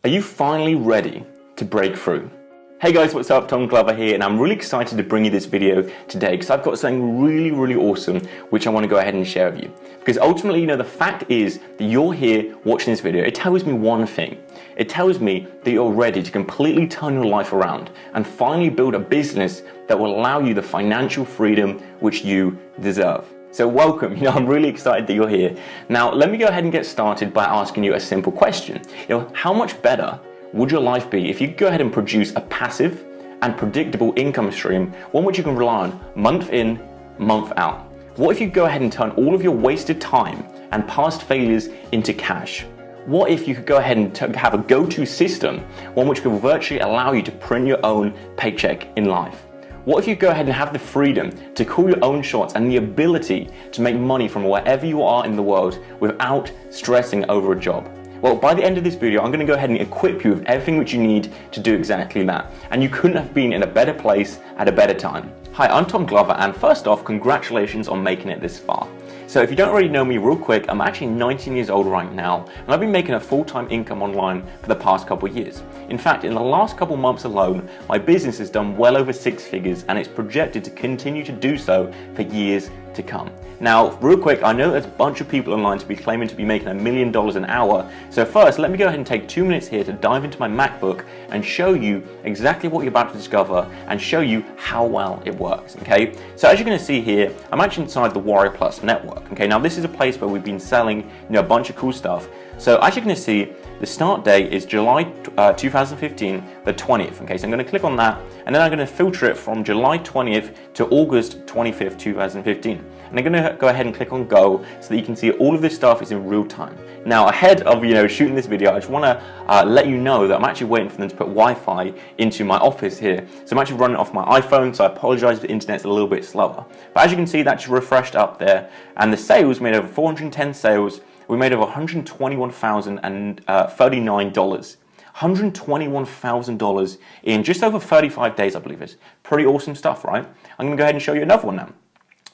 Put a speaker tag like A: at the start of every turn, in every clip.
A: Are you finally ready to break through? Hey guys, what's up? Tom Glover here, and I'm really excited to bring you this video today because I've got something really awesome which I want to go ahead and share with you. Because ultimately, the fact is that you're here watching this video, it tells me one thing. It tells me that you're ready to completely turn your life around and finally build a business that will allow you the financial freedom which you deserve. So welcome, I'm really excited that you're here. Now, let me go ahead and get started by asking you a simple question. How much better would your life be if you could go ahead and produce a passive and predictable income stream, one which you can rely on month in, month out? What if you go ahead and turn all of your wasted time and past failures into cash? What if you could go ahead and have a go-to system, one which could virtually allow you to print your own paycheck in life? What if you go ahead and have the freedom to call your own shots and the ability to make money from wherever you are in the world without stressing over a job? Well, by the end of this video, I'm going to go ahead and equip you with everything which you need to do exactly that. And you couldn't have been in a better place at a better time. Hi, I'm Tom Glover, and first off, congratulations on making it this far. So if you don't already know me real quick, I'm actually 19 years old right now, and I've been making a full-time income online for the past couple of years. In fact, in the last couple months alone, my business has done well over 6 figures, and it's projected to continue to do so for years to come. Now, real quick, I know there's a bunch of people online to be claiming to be making $1 million an hour. So first, let me go ahead and take 2 minutes here to dive into my MacBook and show you exactly what you're about to discover and show you how well it works, okay? So as you're gonna see here, I'm actually inside the Warrior Plus network, okay? Now this is a place where we've been selling, a bunch of cool stuff. So as you're gonna see, the start date is July 2015, the 20th, okay? So I'm gonna click on that, and then I'm gonna filter it from July 20th to August 25th, 2015. And I'm gonna go ahead and click on go so that you can see all of this stuff is in real time. Now, ahead of shooting this video, I just wanna let you know that I'm actually waiting for them to put Wi-Fi into my office here. So I'm actually running off my iPhone, so I apologize if the internet's a little bit slower. But as you can see, that just refreshed up there, and the sales made over 410 sales. We made over $121,039. $121,000 in just over 35 days, I believe it is. Pretty awesome stuff, right? I'm gonna go ahead and show you another one now.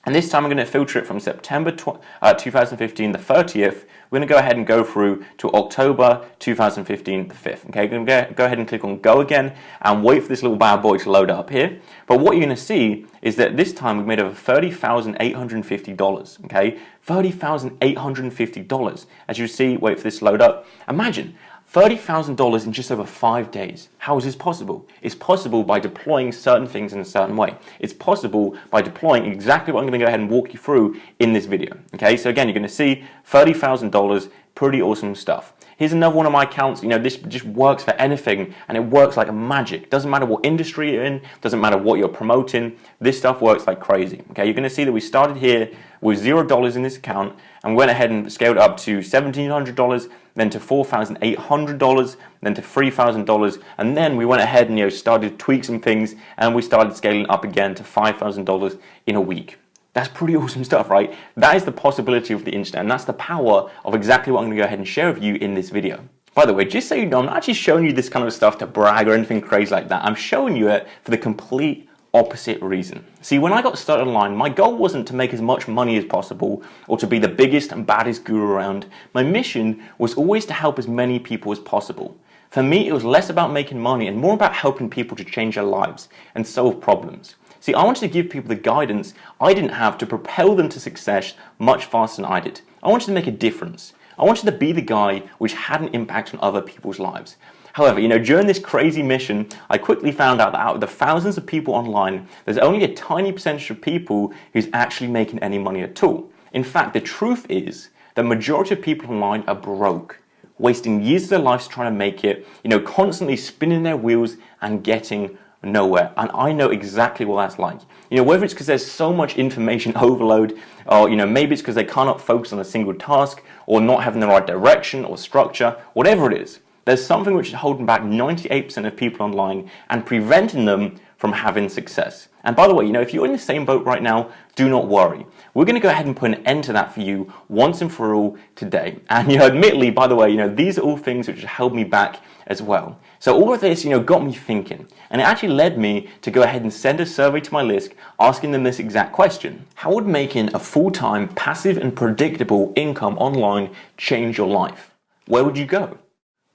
A: And this time I'm going to filter it from September 2015, the 30th. We're going to go ahead and go through to October 2015, the 5th. Okay, I'm going to go ahead and click on go again and wait for this little bad boy to load up here. But what you're going to see is that this time we've made over $30,850. Okay, $30,850. As you see, wait for this to load up. Imagine $30,000 in just over 5 days. How is this possible? It's possible by deploying certain things in a certain way. It's possible by deploying exactly what I'm going to go ahead and walk you through in this video. Okay, so again, you're going to see $30,000, pretty awesome stuff. Here's another one of my accounts. This just works for anything, and it works like magic. Doesn't matter what industry you're in, doesn't matter what you're promoting. This stuff works like crazy. Okay, you're going to see that we started here with $0 in this account, and went ahead and scaled up to $1,700, then to $4,800, then to $3,000, and then we went ahead and started tweaking some things, and we started scaling up again to $5,000 in a week. That's pretty awesome stuff, right? That is the possibility of the internet, and that's the power of exactly what I'm going to go ahead and share with you in this video. By the way, just so you know, I'm not actually showing you this kind of stuff to brag or anything crazy like that. I'm showing you it for the complete opposite reason. See, when I got started online, my goal wasn't to make as much money as possible or to be the biggest and baddest guru around. My mission was always to help as many people as possible. For me, it was less about making money and more about helping people to change their lives and solve problems. See, I wanted to give people the guidance I didn't have to propel them to success much faster than I did. I wanted to make a difference. I wanted to be the guy which had an impact on other people's lives. However, during this crazy mission, I quickly found out that out of the thousands of people online, there's only a tiny percentage of people who's actually making any money at all. In fact, the truth is the majority of people online are broke, wasting years of their lives trying to make it, constantly spinning their wheels and getting nowhere. And I know exactly what that's like. Whether it's because there's so much information overload, or maybe it's because they cannot focus on a single task, or not having the right direction or structure, whatever it is. There's something which is holding back 98% of people online and preventing them from having success. And by the way, if you're in the same boat right now, do not worry. We're going to go ahead and put an end to that for you once and for all today. And admittedly, by the way, these are all things which have held me back as well. So all of this, got me thinking, and it actually led me to go ahead and send a survey to my list asking them this exact question: how would making a full-time, passive and predictable income online change your life? Where would you go?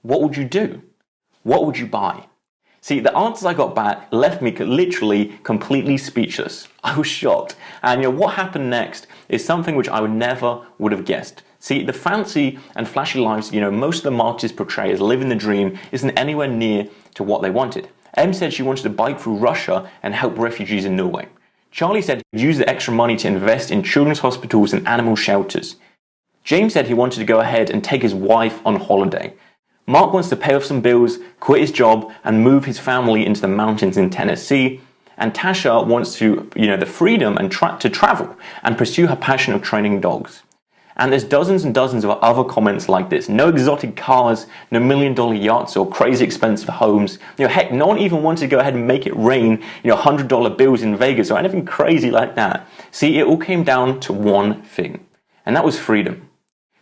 A: What would you do? what would you buy? See, the answers I got back left me literally completely speechless. I was shocked. And what happened next is something which I would have guessed. See, the fancy and flashy lives, most of the marketers portray as living the dream isn't anywhere near to what they wanted. Em said she wanted to bike through Russia and help refugees in Norway. Charlie said he'd use the extra money to invest in children's hospitals and animal shelters. James said he wanted to go ahead and take his wife on holiday. Mark wants to pay off some bills, quit his job, and move his family into the mountains in Tennessee. And Tasha wants to, the freedom and to travel and pursue her passion of training dogs. And there's dozens and dozens of other comments like this. No exotic cars, no $1 million yachts or crazy expensive homes. Heck, no one even wanted to go ahead and make it rain, $100 bills in Vegas or anything crazy like that. See, it all came down to one thing, and that was freedom.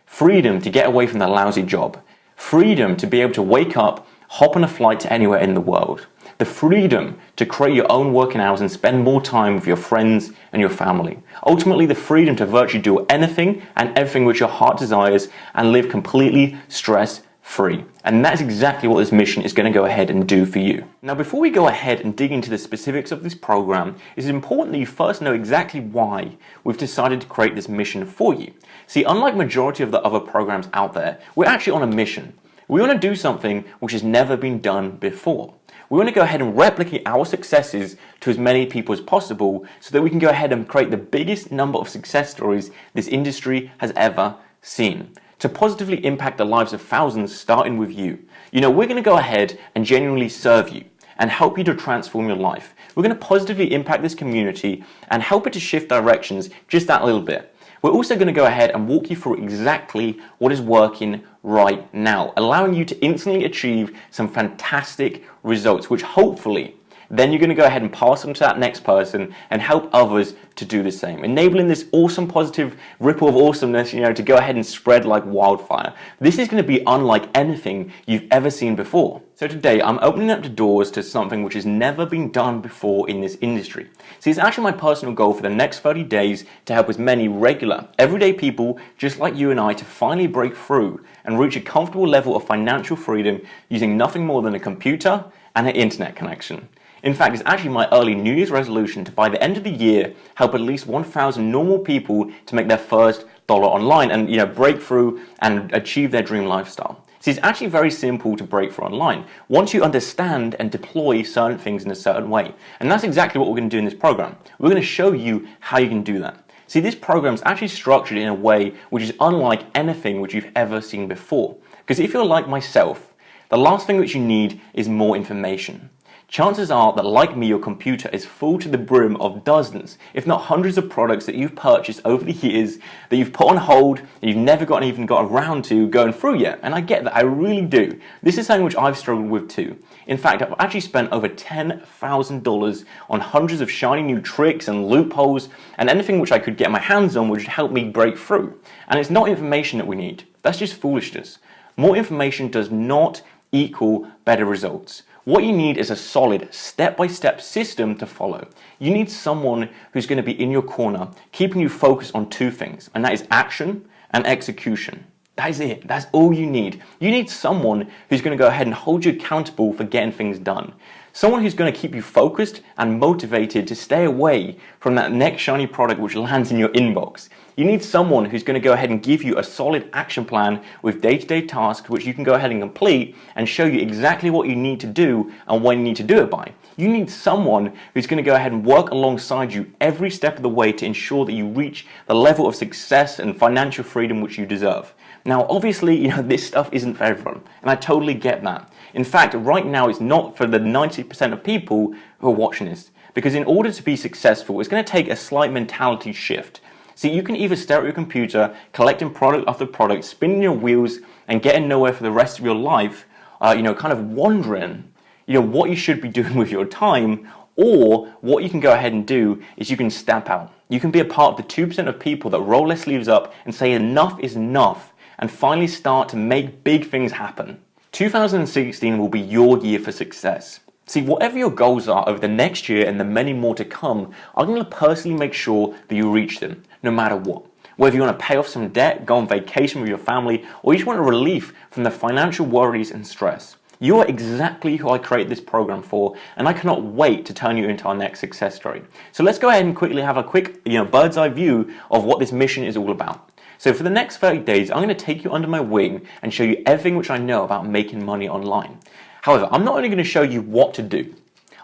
A: Freedom to get away from the lousy job. Freedom to be able to wake up, hop on a flight to anywhere in the world. The freedom to create your own working hours and spend more time with your friends and your family. Ultimately, the freedom to virtually do anything and everything which your heart desires and live completely stress-free. And that's exactly what this mission is going to go ahead and do for you. Now, before we go ahead and dig into the specifics of this program, it's important that you first know exactly why we've decided to create this mission for you. See, unlike majority of the other programs out there, we're actually on a mission. We want to do something which has never been done before. We want to go ahead and replicate our successes to as many people as possible so that we can go ahead and create the biggest number of success stories this industry has ever seen, to positively impact the lives of thousands, starting with you. We're going to go ahead and genuinely serve you and help you to transform your life. We're going to positively impact this community and help it to shift directions just that little bit. We're also going to go ahead and walk you through exactly what is working right now, allowing you to instantly achieve some fantastic results, which hopefully then you're going to go ahead and pass on to that next person and help others to do the same, enabling this awesome positive ripple of awesomeness, to go ahead and spread like wildfire. This is going to be unlike anything you've ever seen before. So today I'm opening up the doors to something which has never been done before in this industry. See, it's actually my personal goal for the next 30 days to help as many regular, everyday people just like you and I to finally break through and reach a comfortable level of financial freedom using nothing more than a computer and an internet connection. In fact, it's actually my early New Year's resolution to, by the end of the year, help at least 1,000 normal people to make their first dollar online and, break through and achieve their dream lifestyle. See, it's actually very simple to break through online once you understand and deploy certain things in a certain way. And that's exactly what we're going to do in this program. We're going to show you how you can do that. See, this program is actually structured in a way which is unlike anything which you've ever seen before. Because if you're like myself, the last thing which you need is more information. Chances are that, like me, your computer is full to the brim of dozens, if not hundreds of products that you've purchased over the years that you've put on hold and you've never even got around to going through yet. And I get that, I really do. This is something which I've struggled with too. In fact, I've actually spent over $10,000 on hundreds of shiny new tricks and loopholes and anything which I could get my hands on which would help me break through. And it's not information that we need. That's just foolishness. More information does not equal better results. What you need is a solid step-by-step system to follow. You need someone who's going to be in your corner, keeping you focused on two things, and that is action and execution. That is it. That's all you need. You need someone who's going to go ahead and hold you accountable for getting things done. Someone who's going to keep you focused and motivated to stay away from that next shiny product which lands in your inbox. You need someone who's going to go ahead and give you a solid action plan with day-to-day tasks which you can go ahead and complete and show you exactly what you need to do and when you need to do it by. You need someone who's going to go ahead and work alongside you every step of the way to ensure that you reach the level of success and financial freedom which you deserve. Now, obviously, this stuff isn't for everyone, and I totally get that. In fact, right now, it's not for the 90% of people who are watching this, because in order to be successful, it's going to take a slight mentality shift. See, you can either stare at your computer, collecting product after product, spinning your wheels, and getting nowhere for the rest of your life, kind of wondering, what you should be doing with your time, or what you can go ahead and do is you can step out. You can be a part of the 2% of people that roll their sleeves up and say enough is enough, and finally start to make big things happen. 2016 will be your year for success. See, whatever your goals are over the next year and the many more to come, I'm going to personally make sure that you reach them, no matter what. Whether you want to pay off some debt, go on vacation with your family, or you just want a relief from the financial worries and stress. You are exactly who I created this program for, and I cannot wait to turn you into our next success story. So let's go ahead and quickly have a quick, bird's eye view of what this mission is all about. So for the next 30 days, I'm going to take you under my wing and show you everything which I know about making money online. However, I'm not only going to show you what to do,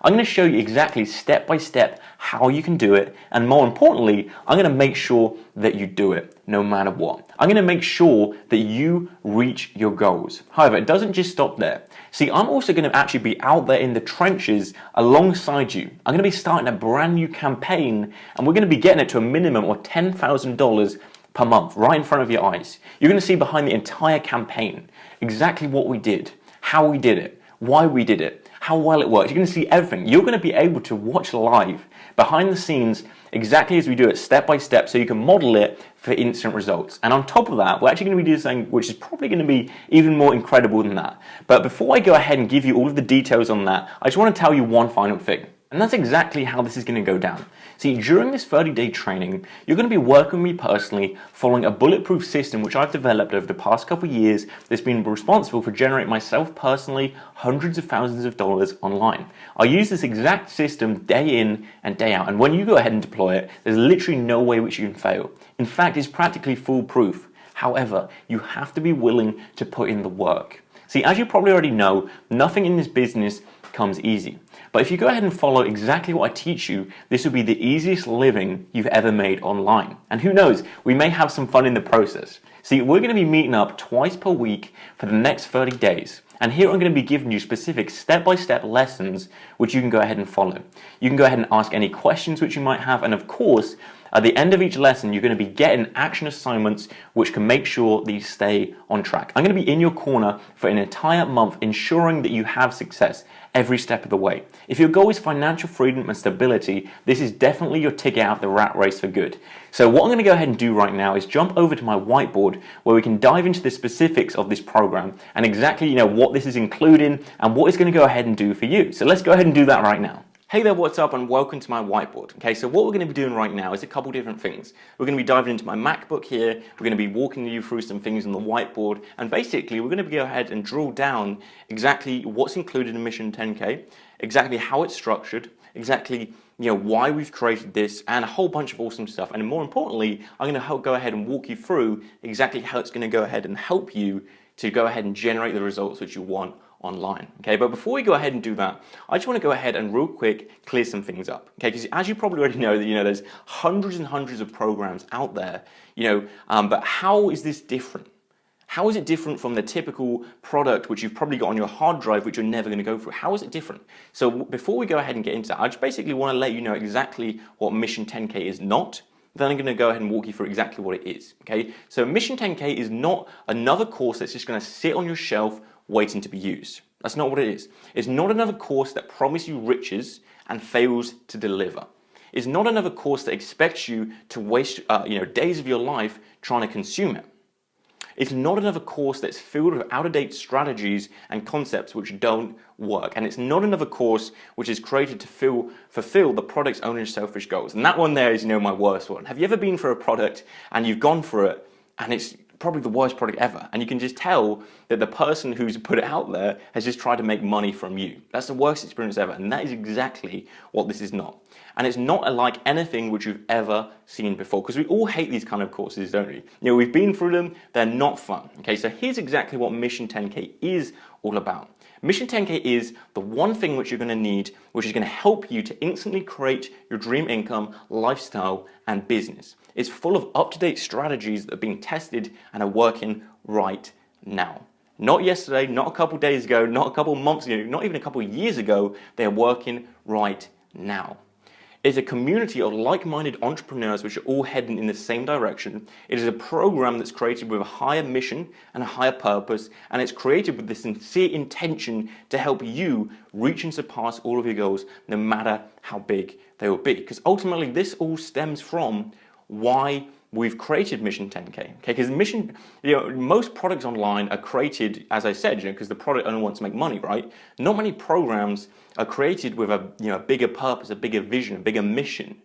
A: I'm going to show you exactly step by step how you can do it, and more importantly, I'm going to make sure that you do it no matter what. I'm going to make sure that you reach your goals. However, it doesn't just stop there. See, I'm also going to actually be out there in the trenches alongside you. I'm going to be starting a brand new campaign, and we're going to be getting it to a minimum of $10,000 per month right in front of your eyes. You're going to see behind the entire campaign exactly what we did, how we did it, why we did it, how well it works. You're going to see everything. You're going to be able to watch live, behind the scenes, exactly as we do it step by step, so you can model it for instant results. And on top of that, we're actually going to be doing something which is probably going to be even more incredible than that. But before I go ahead and give you all of the details on that, I just want to tell you one final thing. And that's exactly how this is going to go down. See, during this 30-day training, you're going to be working with me personally, following a bulletproof system which I've developed over the past couple of years that's been responsible for generating myself personally hundreds of thousands of dollars online. I use this exact system day in and day out, and when you go ahead and deploy it, there's literally no way which you can fail. In fact, it's practically foolproof. However, you have to be willing to put in the work. See, as you probably already know, nothing in this business comes easy. But if you go ahead and follow exactly what I teach you, this will be the easiest living you've ever made online. And who knows, we may have some fun in the process. See, we're going to be meeting up twice per week for the next 30 days. And here I'm going to be giving you specific step-by-step lessons which you can go ahead and follow. You can go ahead and ask any questions which you might have, and of course, at the end of each lesson, you're going to be getting action assignments which can make sure that you stay on track. I'm going to be in your corner for an entire month, ensuring that you have success every step of the way. If your goal is financial freedom and stability, this is definitely your ticket out of the rat race for good. So what I'm going to go ahead and do right now is jump over to my whiteboard where we can dive into the specifics of this program and exactly what this is including and what it's going to go ahead and do for you. So let's go ahead and do that right now. Hey there, what's up, and welcome to my whiteboard. Okay, so what we're going to be doing right now is a couple different things. We're going to be diving into my MacBook here, we're going to be walking you through some things on the whiteboard, and basically we're going to go ahead and drill down exactly what's included in Mission 10K, exactly how it's structured, exactly why we've created this, and a whole bunch of awesome stuff. And more importantly, I'm going to go ahead and walk you through exactly how it's going to go ahead and help you to go ahead and generate the results that you want online. Okay, but before we go ahead and do that, I just want to go ahead and real quick clear some things up. Okay, because as you probably already know, that there's hundreds and hundreds of programs out there. But how is this different? How is it different from the typical product which you've probably got on your hard drive, which you're never going to go through? How is it different? So before we go ahead and get into that, I just basically want to let you know exactly what Mission 10K is not. Then I'm going to go ahead and walk you through exactly what it is. Okay, so Mission 10K is not another course that's just going to sit on your shelf waiting to be used. That's not what it is. It's not another course that promises you riches and fails to deliver. It's not another course that expects you to waste days of your life trying to consume it. It's not another course that's filled with out-of-date strategies and concepts which don't work. And it's not another course which is created to fulfill the product's own selfish goals. And that one there is, my worst one. Have you ever been for a product and you've gone for it and it's probably the worst product ever, and you can just tell that the person who's put it out there has just tried to make money from you? That's the worst experience ever, and that is exactly what this is not. And it's not like anything which you've ever seen before, because we all hate these kind of courses, don't we? We've been through them, they're not fun. Okay, so here's exactly what Mission 10K is all about. Mission 10K is the one thing which you're going to need, which is going to help you to instantly create your dream income, lifestyle, and business. It's full of up-to-date strategies that are being tested and are working right now. Not yesterday, not a couple days ago, not a couple months ago, not even a couple years ago. They're working right now. It's a community of like-minded entrepreneurs which are all heading in the same direction. It is a program that's created with a higher mission and a higher purpose, and it's created with the sincere intention to help you reach and surpass all of your goals, no matter how big they will be. Because ultimately, this all stems from why we've created Mission 10K. Okay, because most products online are created, as I said, because the product only wants to make money, right? Not many programs are created with a bigger purpose, a bigger vision, a bigger mission,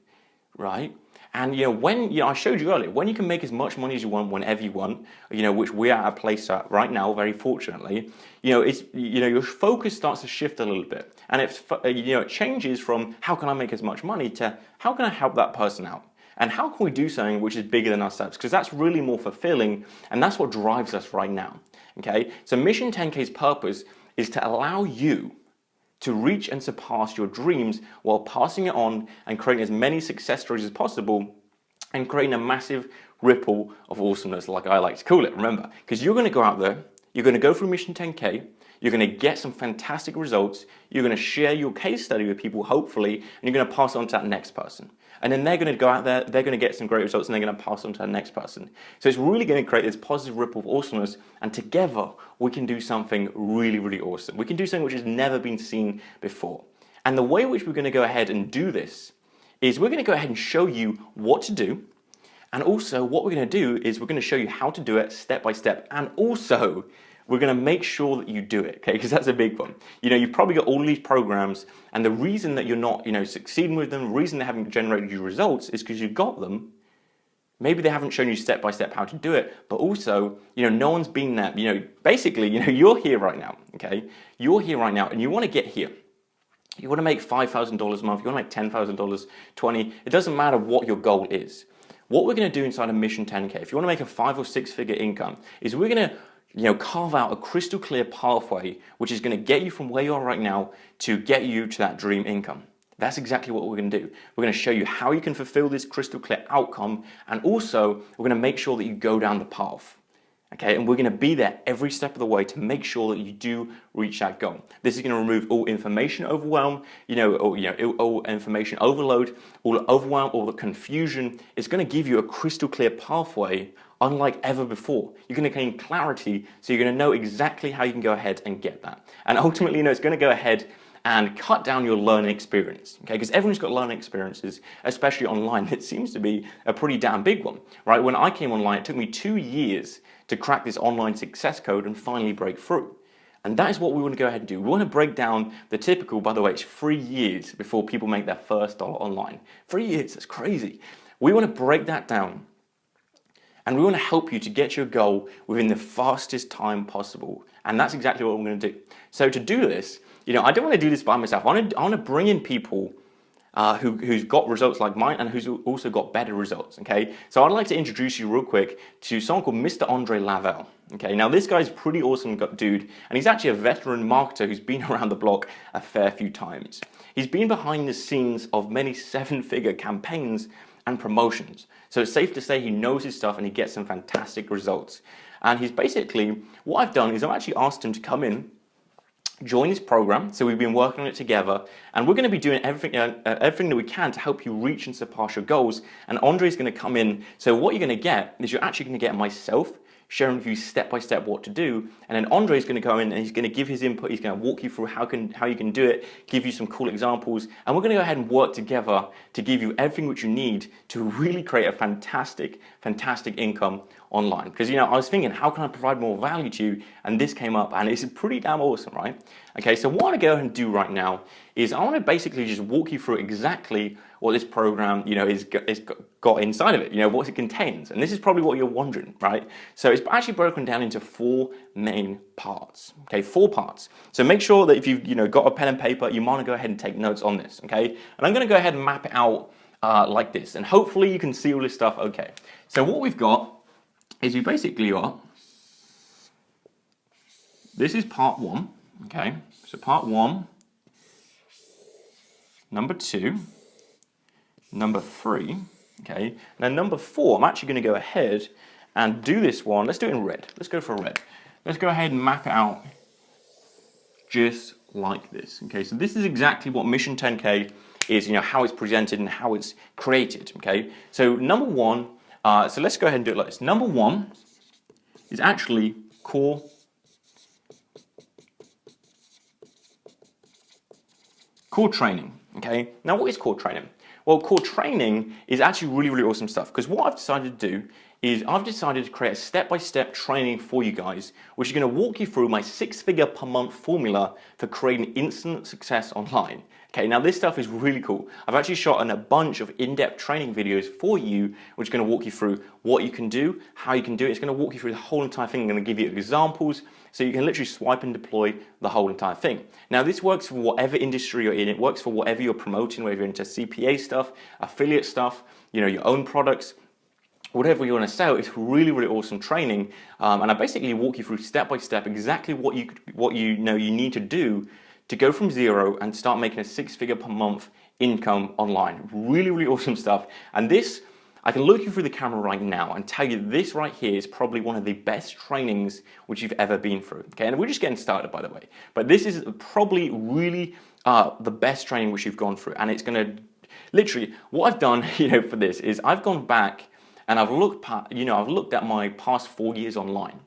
A: right? And when I showed you earlier, when you can make as much money as you want whenever you want, which we are at a place at right now, very fortunately, it's your focus starts to shift a little bit, and it changes from how can I make as much money to how can I help that person out, and how can we do something which is bigger than ourselves, because that's really more fulfilling, and that's what drives us right now. Okay, so Mission 10K's purpose is to allow you to reach and surpass your dreams while passing it on and creating as many success stories as possible and creating a massive ripple of awesomeness, like I like to call it, remember, because you're going to go out there, you're going to go through Mission 10K, you're going to get some fantastic results, you're going to share your case study with people, hopefully, and you're going to pass it on to that next person. And then they're going to go out there, they're going to get some great results, and they're going to pass on to the next person. So it's really going to create this positive ripple of awesomeness, and together we can do something really, really awesome. We can do something which has never been seen before. And the way in which we're going to go ahead and do this is we're going to go ahead and show you what to do, and also what we're going to do is we're going to show you how to do it step by step, and also we're going to make sure that you do it, okay? Because that's a big one. You've probably got all these programs, and the reason that you're not, succeeding with them, the reason they haven't generated you results is because you've got them. Maybe they haven't shown you step by step how to do it, but also, no one's been there. Basically, you're here right now, okay? You're here right now, and you want to get here. You want to make $5,000 a month, you want to make $10,000, 20. It doesn't matter what your goal is. What we're going to do inside of Mission 10K, if you want to make a 5 or 6 figure income, is we're going to carve out a crystal clear pathway which is going to get you from where you are right now to get you to that dream income. That's exactly what we're going to do. We're going to show you how you can fulfill this crystal clear outcome, and also we're going to make sure that you go down the path. Okay, and we're going to be there every step of the way to make sure that you do reach that goal. This is going to remove all information overwhelm, all information overload, all the overwhelm, all the confusion. It's going to give you a crystal clear pathway unlike ever before. You're going to gain clarity, so you're going to know exactly how you can go ahead and get that. And ultimately, it's going to go ahead and cut down your learning experience, okay? Because everyone's got learning experiences, especially online. It seems to be a pretty damn big one, right? When I came online, it took me 2 years to crack this online success code and finally break through. And that is what we want to go ahead and do. We want to break down the typical, by the way, it's 3 years before people make their first dollar online. 3 years, that's crazy. We want to break that down, and we want to help you to get your goal within the fastest time possible. And that's exactly what we're going to do. So to do this, I don't want to do this by myself. I want to bring in people who's got results like mine and who's also got better results, okay? So I'd like to introduce you real quick to someone called Mr. Andre Lavelle, okay? Now this guy's a pretty awesome dude, and he's actually a veteran marketer who's been around the block a fair few times. He's been behind the scenes of many 7-figure campaigns and promotions. So it's safe to say he knows his stuff and he gets some fantastic results. And he's basically, what I've done is I've actually asked him to come in, join this program. So we've been working on it together, and we're going to be doing everything that we can to help you reach and surpass your goals. And Andre's going to come in. So what you're going to get is you're actually going to get myself sharing with you step by step what to do, and then Andre's going to go in and he's going to give his input. He's going to walk you through how you can do it, give you some cool examples, and we're going to go ahead and work together to give you everything which you need to really create a fantastic income online. Because I was thinking, how can I provide more value to you? And this came up, and it's pretty damn awesome, right? Okay, so what I want to go ahead and do right now is I want to basically just walk you through exactly what this program, is got inside of it, what it contains. And this is probably what you're wondering, right? So it's actually broken down into 4 main parts, okay? 4 parts. So make sure that if you've, got a pen and paper, you want to go ahead and take notes on this, okay? And I'm going to go ahead and map it out like this, and hopefully you can see all this stuff okay. So what we've got is we basically got, this is part 1, okay? So part 1, number 2, number 3, okay? Now number 4, I'm actually going to go ahead and do this one. Let's do it in red. Let's go for red. Let's go ahead and map it out just like this, okay? So this is exactly what Mission 10K is, how it's presented and how it's created, okay? So number 1, so let's go ahead and do it like this. Number 1 is actually core training, okay? Now what is core training? Well, core training is actually really, really awesome stuff, because what I've decided to do is I've decided to create a step-by-step training for you guys, which is going to walk you through my 6-figure per month formula for creating instant success online. Okay, now this stuff is really cool. I've actually shot a bunch of in-depth training videos for you, which is going to walk you through what you can do, how you can do it. It's going to walk you through the whole entire thing. I'm going to give you examples, so you can literally swipe and deploy the whole entire thing. Now, this works for whatever industry you're in. It works for whatever you're promoting, whether you're into CPA stuff, affiliate stuff, your own products, whatever you want to sell. It's really, really awesome training, and I basically walk you through step by step exactly what you need to do to go from zero and start making a 6-figure per month income online. Really, really awesome stuff. And this, I can look you through the camera right now and tell you this right here is probably one of the best trainings which you've ever been through. Okay, and we're just getting started, by the way. But this is probably really the best training which you've gone through, and it's going to literally, what I've done, for this is I've gone back and I've looked at my past 4 years online,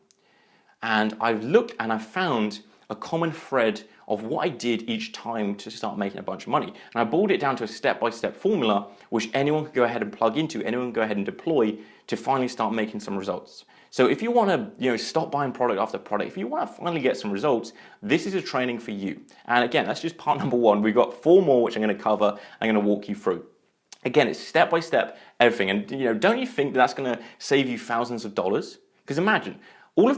A: and I've looked and I've found a common thread of what I did each time to start making a bunch of money. And I boiled it down to a step-by-step formula which anyone can go ahead and plug into, anyone can go ahead and deploy to finally start making some results. So if you want to stop buying product after product, if you want to finally get some results, this is a training for you. And again, that's just part number 1. We've got 4 more which I'm going to cover. I'm going to walk you through. Again, it's step-by-step everything. And don't you think that's going to save you thousands of dollars? Because imagine, all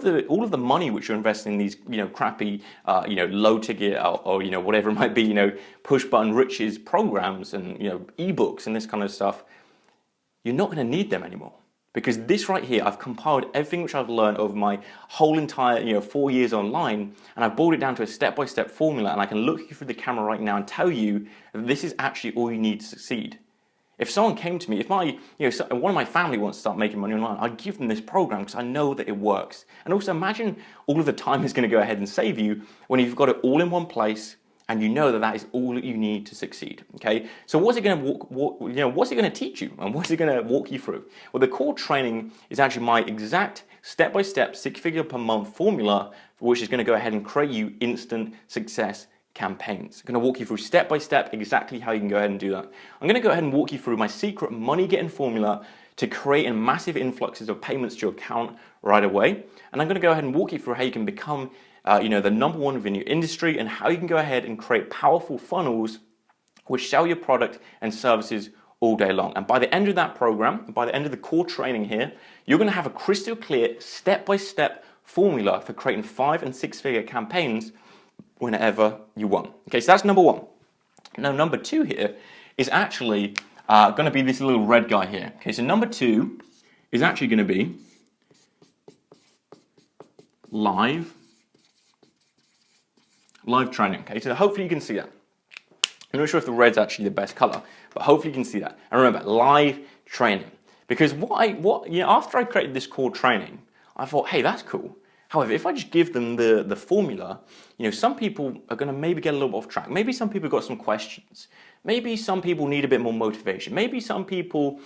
A: of the money which you're investing in these crappy low ticket or whatever it might be, push button riches programs and ebooks and this kind of stuff, you're not going to need them anymore, because this right here, I've compiled everything which I've learned over my whole entire 4 years online, and I've boiled it down to a step-by-step formula, and I can look you through the camera right now and tell you that this is actually all you need to succeed. If someone came to me, if one of my family wants to start making money online, I'd give them this program because I know that it works. And also imagine all of the time it's going to go ahead and save you when you've got it all in one place and you know that that is all that you need to succeed. Okay, so what's it going to what's it going to teach you, and what's it going to walk you through? Well, the core training is actually my exact step-by-step 6-figure per month formula, which is going to go ahead and create you instant success campaigns. I'm going to walk you through step by step exactly how you can go ahead and do that. I'm going to go ahead and walk you through my secret money getting formula to create a massive influxes of payments to your account right away. And I'm going to go ahead and walk you through how you can become the #1 within your industry, and how you can go ahead and create powerful funnels which sell your product and services all day long. And by the end of that program, by the end of the core training here, you're going to have a crystal clear step-by-step formula for creating 5- and 6-figure campaigns whenever you want. Okay, so that's number 1. Now, number 2 here is actually going to be this little red guy here. Okay, so number 2 is actually going to be live training. Okay, so hopefully you can see that. I'm not sure if the red's actually the best color, but hopefully you can see that. And remember, live training. Because after I created this core training, I thought, hey, that's cool. However, if I just give them the formula, some people are going to maybe get a little bit off track. Maybe some people got some questions. Maybe some people need a bit more motivation. Maybe some people,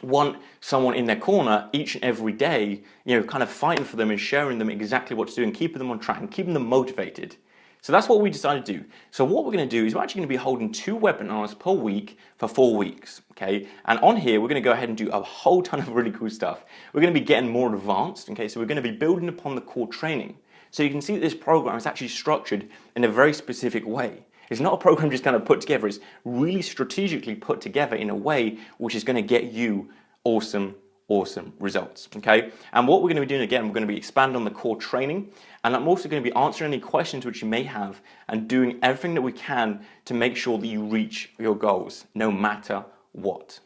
A: want someone in their corner each and every day, kind of fighting for them and sharing them exactly what to do and keeping them on track and keeping them motivated. So that's what we decided to do. So what we're going to do is we're actually going to be holding 2 webinars per week for 4 weeks, okay? And on here, we're going to go ahead and do a whole ton of really cool stuff. We're going to be getting more advanced, okay? So we're going to be building upon the core training. So you can see that this program is actually structured in a very specific way. It's not a program just kind of put together. It's really strategically put together in a way which is going to get you awesome results, okay? And what we're going to be doing, again, we're going to be expanding on the core training, and I'm also going to be answering any questions which you may have and doing everything that we can to make sure that you reach your goals, no matter what.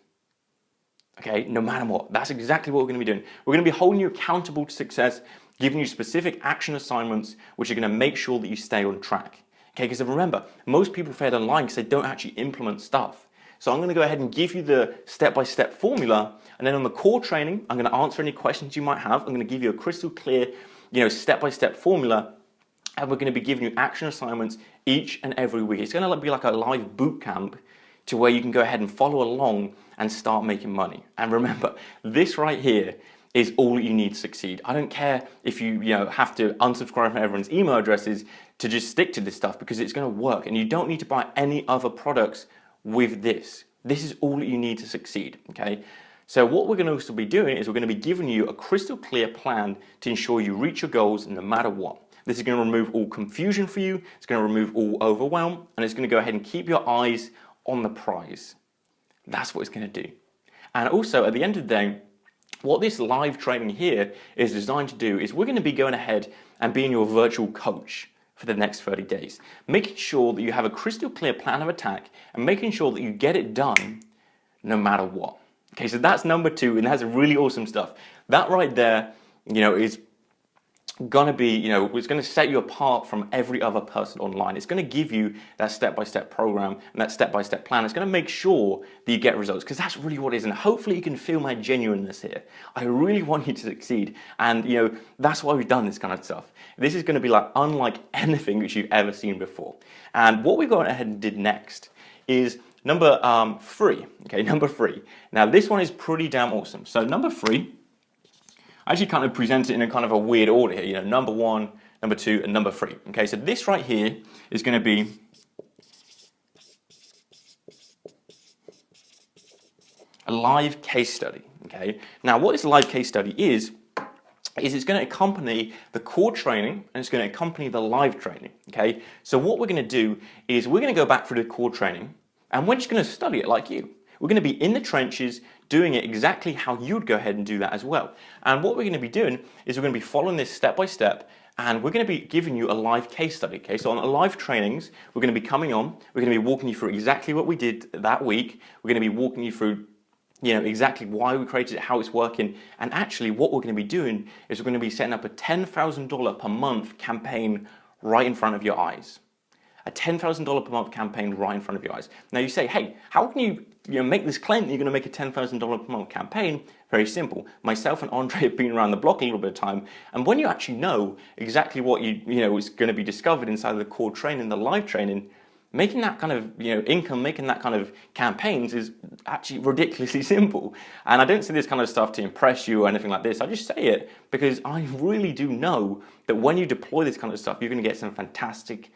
A: Okay, no matter what. That's exactly what we're going to be doing. We're going to be holding you accountable to success, giving you specific action assignments which are going to make sure that you stay on track. Okay, because remember, most people fail online because they don't actually implement stuff. So I'm going to go ahead and give you the step-by-step formula, and then on the core training, I'm going to answer any questions you might have. I'm going to give you a crystal clear, step-by-step formula, and we're going to be giving you action assignments each and every week. It's going to be like a live boot camp to where you can go ahead and follow along and start making money. And remember, this right here is all you need to succeed. I don't care if you have to unsubscribe from everyone's email addresses to just stick to this stuff, because it's going to work, and you don't need to buy any other products with this. This is all that you need to succeed, okay? So what we're going to also be doing is we're going to be giving you a crystal clear plan to ensure you reach your goals no matter what. This is going to remove all confusion for you, it's going to remove all overwhelm, and it's going to go ahead and keep your eyes on the prize. That's what it's going to do. And also, at the end of the day, what this live training here is designed to do is we're going to be going ahead and being your virtual coach for the next 30 days, making sure that you have a crystal clear plan of attack and making sure that you get it done no matter what. Okay, so that's number 2, and that's really awesome stuff. That right there, is gonna be, it's gonna set you apart from every other person online. It's gonna give you that step-by-step program and that step-by-step plan. It's gonna make sure that you get results, because that's really what it is. And hopefully you can feel my genuineness here. I really want you to succeed, and that's why we've done this kind of stuff. This is gonna be like unlike anything which you've ever seen before. And what we gone ahead and did next is number 3. Okay, number 3. Now this one is pretty damn awesome. So number 3. I actually kind of present it in a kind of a weird order here, number 1, number 2, and number 3. Okay, so this right here is going to be a live case study. Okay, now what this live case study is it's going to accompany the core training and it's going to accompany the live training. Okay, so what we're going to do is we're going to go back through the core training and we're just going to study it like you. We're going to be in the trenches doing it exactly how you'd go ahead and do that as well. And what we're going to be doing is we're going to be following this step by step, and we're going to be giving you a live case study. Okay, so on the live trainings, we're going to be coming on, we're going to be walking you through exactly what we did that week. We're going to be walking you through exactly why we created it, how it's working, and actually what we're going to be doing is we're going to be setting up a $10,000 per month campaign right in front of your eyes. A $10,000 per month campaign right in front of your eyes. Now you say, hey, how can you make this claim that you're going to make a $10,000 per month campaign? Very simple. Myself and Andre have been around the block a little bit of time, and when you actually know exactly what is going to be discovered inside of the core training, the live training, making that kind of income, making that kind of campaigns is actually ridiculously simple. And I don't say this kind of stuff to impress you or anything like this. I just say it because I really do know that when you deploy this kind of stuff, you're going to get some fantastic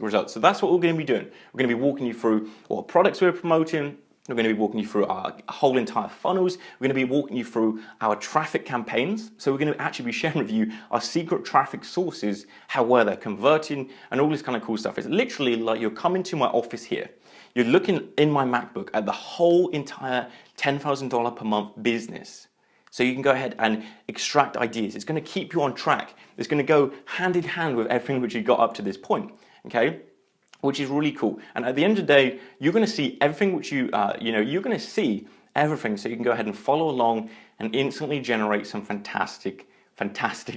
A: results. So that's what we're going to be doing. We're going to be walking you through what products we're promoting. We're going to be walking you through our whole entire funnels. We're going to be walking you through our traffic campaigns. So we're going to actually be sharing with you our secret traffic sources, how well they're converting, and all this kind of cool stuff. It's literally like you're coming to my office here. You're looking in my MacBook at the whole entire $10,000 per month business. So you can go ahead and extract ideas. It's going to keep you on track. It's going to go hand in hand with everything which you got up to this point. Okay? Which is really cool. And at the end of the day, you're going to see everything which you're going to see everything, so you can go ahead and follow along and instantly generate some fantastic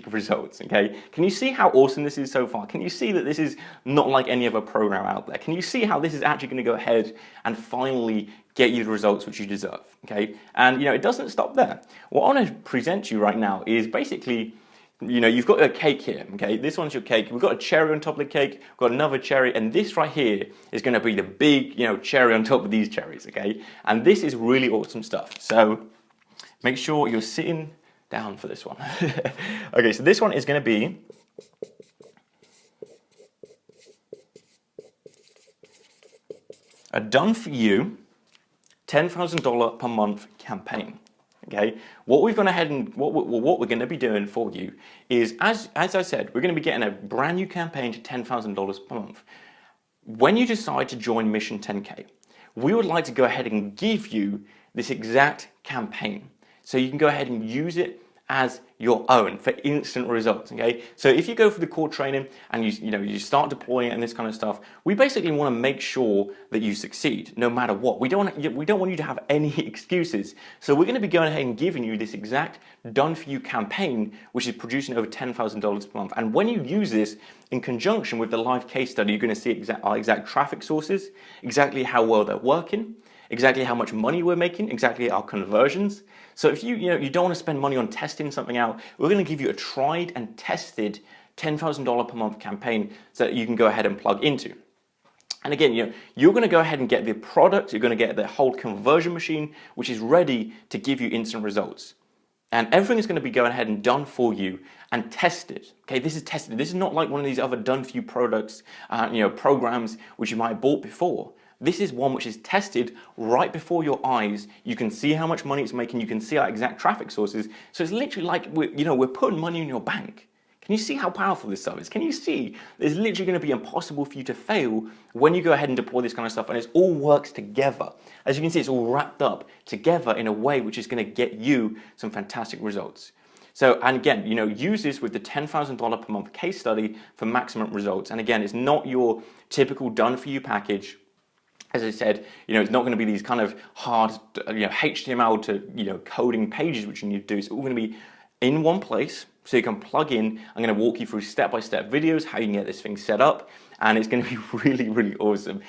A: results. Okay, can you see how awesome this is so far? Can you see that this is not like any other program out there? Can you see how this is actually going to go ahead and finally get you the results which you deserve? Okay, and it doesn't stop there. What I want to present to you right now is basically, you've got a cake here, okay? This one's your cake. We've got a cherry on top of the cake. We've got another cherry, and this right here is going to be the big, cherry on top of these cherries, okay? And this is really awesome stuff. So make sure you're sitting down for this one. Okay, so this one is going to be a done-for-you $10,000 per month campaign. Okay, what we're going to be doing for you is, as I said, we're going to be getting a brand new campaign to $10,000 per month. When you decide to join Mission 10K, we would like to go ahead and give you this exact campaign, so you can go ahead and use it as your own for instant results. Okay, so if you go for the core training and you start deploying it and this kind of stuff, we basically want to make sure that you succeed no matter what. We don't want you to have any excuses. So we're going to be going ahead and giving you this exact done for you campaign, which is producing over $10,000 per month. And when you use this in conjunction with the live case study, you're going to see our exact traffic sources, exactly how well they're working, exactly how much money we're making, exactly our conversions. So if you don't want to spend money on testing something out, we're going to give you a tried and tested $10,000 per month campaign so that you can go ahead and plug into. And again, you're going to go ahead and get the product, you're going to get the whole conversion machine, which is ready to give you instant results. And everything is going to be going ahead and done for you and tested. Okay, this is tested. This is not like one of these other done for you products, programs which you might have bought before. This is one which is tested right before your eyes. You can see how much money it's making. You can see our exact traffic sources. So it's literally like we're putting money in your bank. Can you see how powerful this stuff is? Can you see it's literally going to be impossible for you to fail when you go ahead and deploy this kind of stuff, and it all works together. As you can see, it's all wrapped up together in a way which is going to get you some fantastic results. So, and again, use this with the $10,000 per month case study for maximum results. And again, it's not your typical done for you package. As I said, it's not going to be these kind of hard, HTML to, coding pages which you need to do. It's all going to be in one place, so you can plug in. I'm going to walk you through step-by-step videos, how you can get this thing set up, and it's going to be really, really awesome.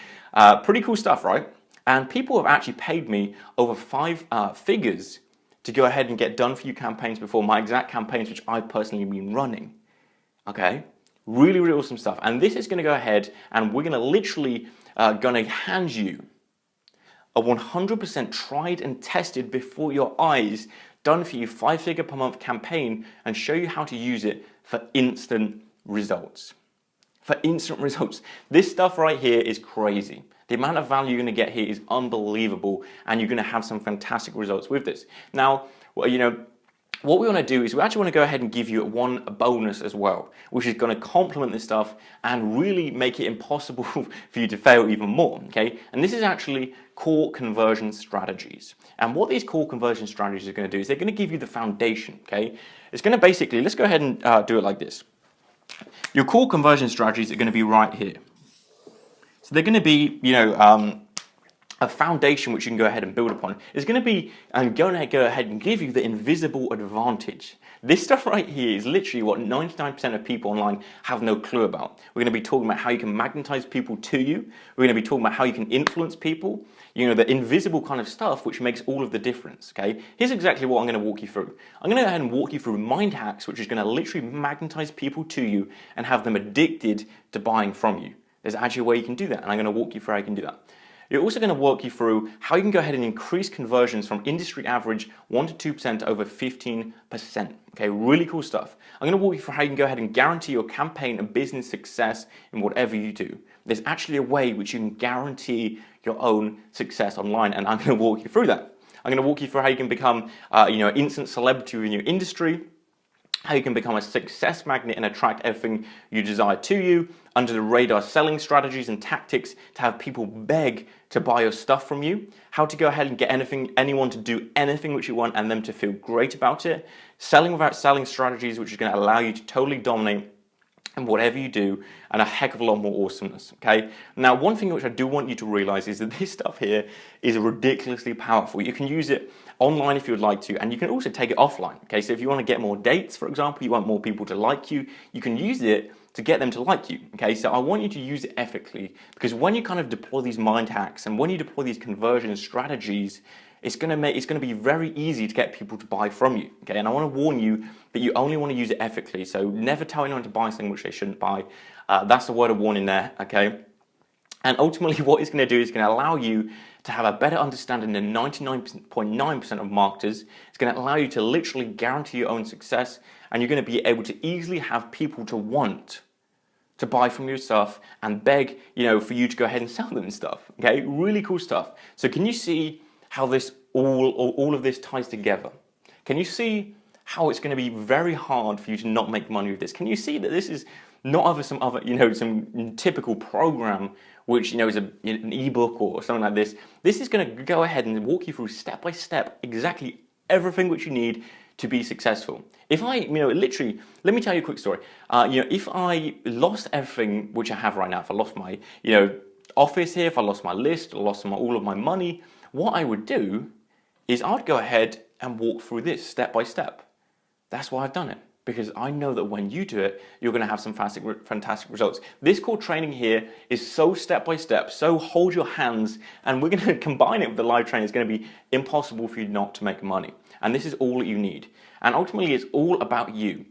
A: Pretty cool stuff, right? And people have actually paid me over 5 figures to go ahead and get done for you campaigns before, my exact campaigns which I've personally been running. Okay? Really, really awesome stuff. And this is going to go ahead, and we're going to literally going to hand you a 100% tried and tested before your eyes, done for you 5-figure per month campaign, and show you how to use it for instant results. For instant results. This stuff right here is crazy. The amount of value you're going to get here is unbelievable, and you're going to have some fantastic results with this. Now, what we want to do is we actually want to go ahead and give you one bonus as well, which is going to complement this stuff and really make it impossible for you to fail even more, okay? And this is actually core conversion strategies. And what these core conversion strategies are going to do is they're going to give you the foundation, okay? It's going to basically, let's go ahead and do it like this. Your core conversion strategies are going to be right here. So they're going to be, a foundation which you can go ahead and build upon. It's going to be, and going to go ahead and give you the invisible advantage. This stuff right here is literally what 99% of people online have no clue about. We're going to be talking about how you can magnetize people to you. We're going to be talking about how you can influence people. The invisible kind of stuff which makes all of the difference, okay? Here's exactly what I'm going to walk you through. I'm going to go ahead and walk you through mind hacks, which is going to literally magnetize people to you and have them addicted to buying from you. There's actually a way you can do that, and I'm going to walk you through how you can do that. You're also going to walk you through how you can go ahead and increase conversions from industry average 1 to 2% to over 15%. Okay, really cool stuff. I'm going to walk you through how you can go ahead and guarantee your campaign and business success in whatever you do. There's actually a way which you can guarantee your own success online, and I'm going to walk you through that. I'm going to walk you through how you can become, an instant celebrity in your industry, how you can become a success magnet and attract everything you desire to you, under the radar selling strategies and tactics to have people beg to buy your stuff from you, how to go ahead and get anyone to do anything which you want and them to feel great about it, selling without selling strategies which is going to allow you to totally dominate in whatever you do, and a heck of a lot more awesomeness, okay? Now, one thing which I do want you to realize is that this stuff here is ridiculously powerful. You can use it online if you would like to, and you can also take it offline, okay? So if you want to get more dates, for example, you want more people to like you, you can use it to get them to like you, okay? So I want you to use it ethically, because when you kind of deploy these mind hacks and when you deploy these conversion strategies, it's going to be very easy to get people to buy from you, okay? And I want to warn you that you only want to use it ethically, so never tell anyone to buy something which they shouldn't buy. That's the word of warning there, okay? And ultimately what it's going to do is going to allow you to have a better understanding than 99.9% of marketers. It's going to allow you to literally guarantee your own success, and you're going to be able to easily have people to want to buy from your stuff and beg, for you to go ahead and sell them stuff, okay? Really cool stuff. So can you see how this all of this ties together? Can you see how it's going to be very hard for you to not make money with this? Can you see that this is not some typical program which is an ebook or something like this? This is going to go ahead and walk you through step by step exactly everything which you need to be successful. If I, literally, let me tell you a quick story. If I lost everything which I have right now, if I lost my, office here, if I lost my list, lost all of my money, what I would do is I'd go ahead and walk through this step by step. That's why I've done it, because I know that when you do it, you're going to have some fantastic results. This core training here is so step by step, so hold your hands, and we're going to combine it with the live training. It's going to be impossible for you not to make money. And this is all that you need. And ultimately, it's all about you.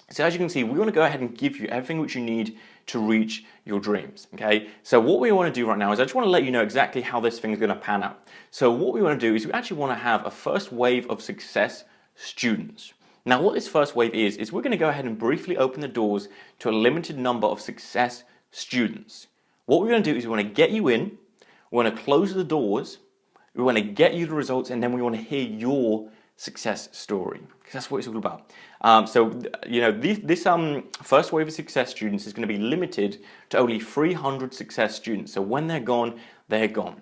A: So as you can see, we want to go ahead and give you everything which you need to reach your dreams, okay? So what we want to do right now is I just want to let you know exactly how this thing is going to pan out. So what we want to do is we actually want to have a first wave of success students. Now what this first wave is we're going to go ahead and briefly open the doors to a limited number of success students. What we're going to do is we want to get you in, We want to close the doors. We want to get you the results, and then we want to hear your success story, because that's what it's all about. This first wave of success students is going to be limited to only 300 success students. So when they're gone, they're gone.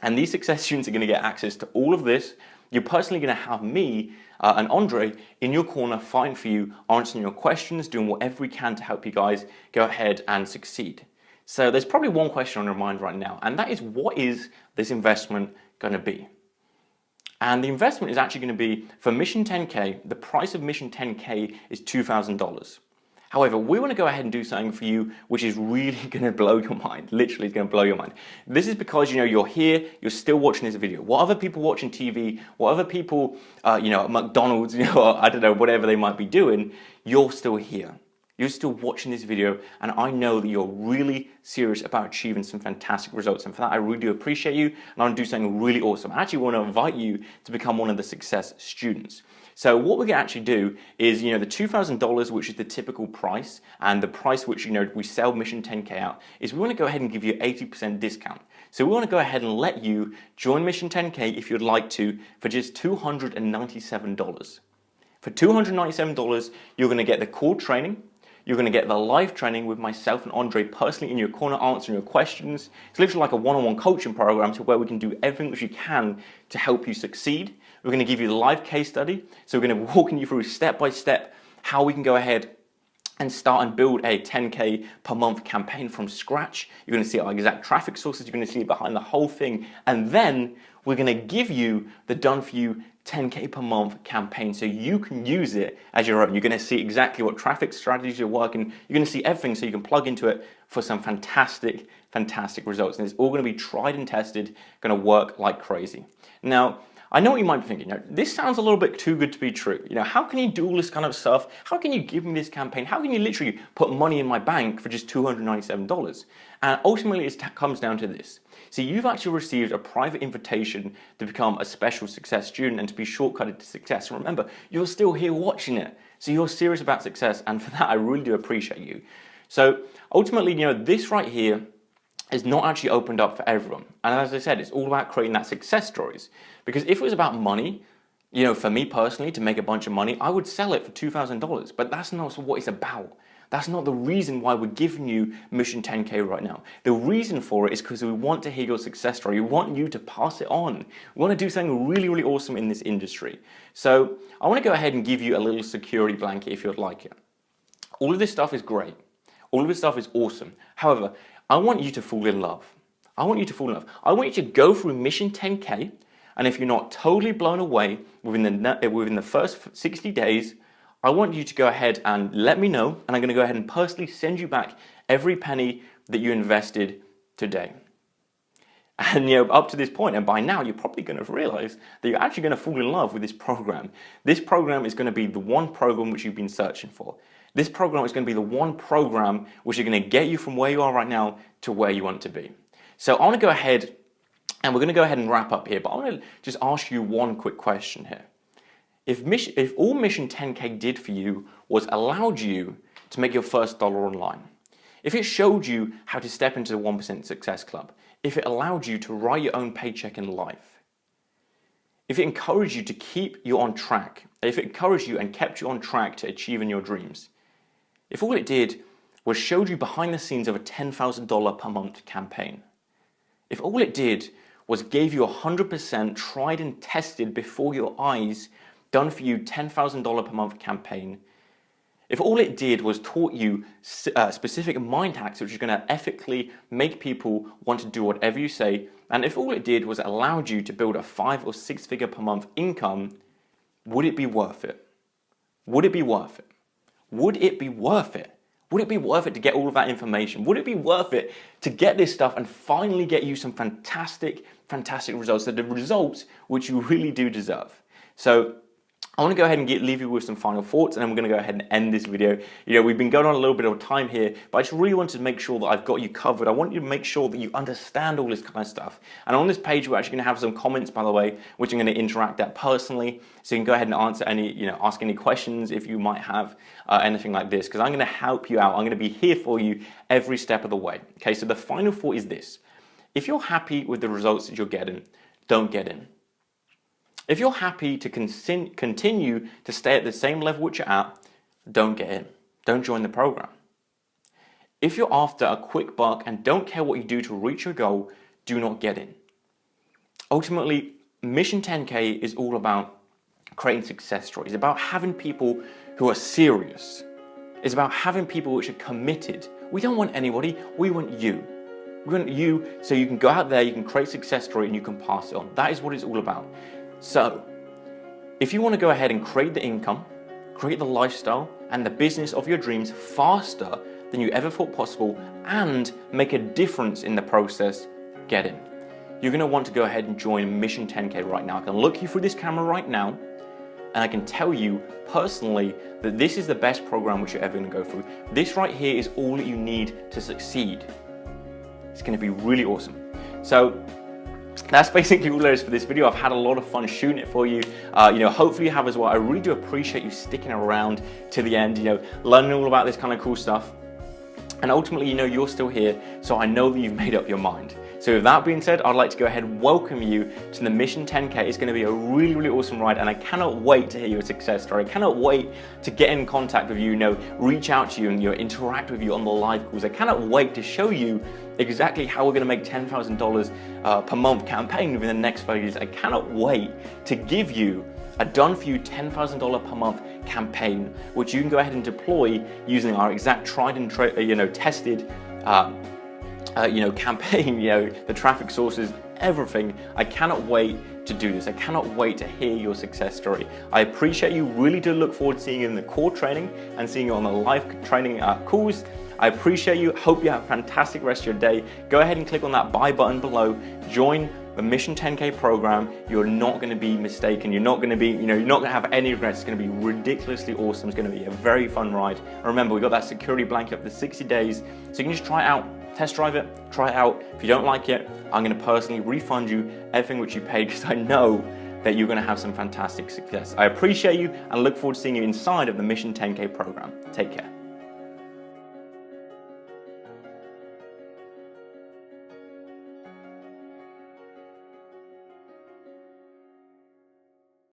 A: And these success students are going to get access to all of this. You're personally going to have me and Andre in your corner fighting for you, answering your questions, doing whatever we can to help you guys go ahead and succeed. So there's probably one question on your mind right now, and that is, what is this investment going to be? And the investment is actually going to be, for Mission 10K, the price of Mission 10K is $2,000. However, we want to go ahead and do something for you which is really going to blow your mind. Literally, it's going to blow your mind. This is because, you're here, you're still watching this video. What other people watching TV, what other people, at McDonald's, I don't know, whatever they might be doing, you're still here. You're still watching this video, and I know that you're really serious about achieving some fantastic results. And for that, I really do appreciate you, and I want to do something really awesome. I actually want to invite you to become one of the success students. So what we're going to actually do is, the $2,000, which is the typical price, and the price which, we sell Mission 10K out, is we want to go ahead and give you 80% discount. So we want to go ahead and let you join Mission 10K if you'd like to for just $297. For $297, you're going to get the core training. You're going to get the live training with myself and Andre personally in your corner answering your questions. It's literally like a one-on-one coaching program to where we can do everything which you can to help you succeed. We're going to give you the live case study. So we're going to be walking you through step by step how we can go ahead and start and build a 10K per month campaign from scratch. You're going to see our exact traffic sources. You're going to see it behind the whole thing. And then we're going to give you the done for you 10K per month campaign so you can use it as your own. You're going to see exactly what traffic strategies are working. You're going to see everything so you can plug into it for some fantastic results. And it's all going to be tried and tested, going to work like crazy. Now, I know what you might be thinking, this sounds a little bit too good to be true. How can you do all this kind of stuff? How can you give me this campaign? How can you literally put money in my bank for just $297? And ultimately, it comes down to this. See, you've actually received a private invitation to become a special success student and to be shortcutted to success. And remember, you're still here watching it. So you're serious about success. And for that, I really do appreciate you. So ultimately, this right here is not actually opened up for everyone. And as I said, it's all about creating that success stories. Because if it was about money, for me personally, to make a bunch of money, I would sell it for $2,000. But that's not what it's about. That's not the reason why we're giving you Mission 10K right now. The reason for it is because we want to hear your success story. We want you to pass it on. We want to do something really, really awesome in this industry. So I want to go ahead and give you a little security blanket if you'd like it. All of this stuff is great. All of this stuff is awesome. However, I want you to fall in love. I want you to fall in love. I want you to go through Mission 10K, and if you're not totally blown away within the first 60 days, I want you to go ahead and let me know, and I'm going to go ahead and personally send you back every penny that you invested today. And up to this point, and by now, you're probably going to realize that you're actually going to fall in love with this program. This program is going to be the one program which you've been searching for. This program is going to be the one program which is going to get you from where you are right now to where you want to be. So I want to go ahead, and we're going to go ahead and wrap up here, but I want to just ask you one quick question here. If all Mission 10K did for you was allowed you to make your first dollar online, if it showed you how to step into the 1% Success Club, if it allowed you to write your own paycheck in life, if it encouraged you to keep you on track, if it encouraged you and kept you on track to achieving your dreams, if all it did was showed you behind the scenes of a $10,000 per month campaign, if all it did was gave you 100% tried and tested before your eyes, done for you $10,000 per month campaign, if all it did was taught you specific mind hacks which are going to ethically make people want to do whatever you say, and if all it did was allowed you to build a 5 or 6 figure per month income, would it be worth it? Would it be worth it? Would it be worth it? Would it be worth it to get all of that information? Would it be worth it to get this stuff and finally get you some fantastic results, the results which you really do deserve? So I want to go ahead and leave you with some final thoughts, and then we're going to go ahead and end this video. We've been going on a little bit of time here, but I just really wanted to make sure that I've got you covered. I want you to make sure that you understand all this kind of stuff. And on this page, we're actually going to have some comments, by the way, which I'm going to interact at personally. So you can go ahead and answer ask any questions if you might have anything like this, because I'm going to help you out. I'm going to be here for you every step of the way. Okay, so the final thought is this. If you're happy with the results that you're getting, don't get in. If you're happy to continue to stay at the same level which you're at, don't get in. Don't join the program. If you're after a quick buck and don't care what you do to reach your goal, do not get in. Ultimately, Mission 10K is all about creating success stories. It's about having people who are serious. It's about having people which are committed. We don't want anybody, we want you. We want you so you can go out there, you can create a success story and you can pass it on. That is what it's all about. So, if you want to go ahead and create the income, create the lifestyle and the business of your dreams faster than you ever thought possible and make a difference in the process, get in. You're going to want to go ahead and join Mission 10K right now. I can look you through this camera right now and I can tell you personally that this is the best program which you're ever going to go through. This right here is all that you need to succeed. It's going to be really awesome. So that's basically all there is for this video. I've had a lot of fun shooting it for you. Hopefully you have as well. I really do appreciate you sticking around to the end, learning all about this kind of cool stuff. And ultimately, you're still here, so I know that you've made up your mind. So with that being said, I'd like to go ahead and welcome you to the Mission 10K. It's going to be a really, really awesome ride, and I cannot wait to hear your success story. I cannot wait to get in contact with you, reach out to you and interact with you on the live calls. I cannot wait to show you exactly how we're going to make $10,000 per month campaign within the next 5 years. I cannot wait to give you a done-for-you $10,000 per month campaign, which you can go ahead and deploy using our exact tried and tested campaign, the traffic sources, everything. I cannot wait to do this. I cannot wait to hear your success story. I appreciate you. Really do look forward to seeing you in the core training and seeing you on the live training calls. I appreciate you. Hope you have a fantastic rest of your day. Go ahead and click on that buy button below. Join the Mission 10K program. You're not going to be mistaken. You're not going to be, you're not going to have any regrets. It's going to be ridiculously awesome. It's going to be a very fun ride. And remember, we got that security blanket up to 60 days, so you can just try it out. Test drive it, try it out. If you don't like it, I'm going to personally refund you everything which you paid because I know that you're going to have some fantastic success. I appreciate you and look forward to seeing you inside of the Mission 10K program. Take care.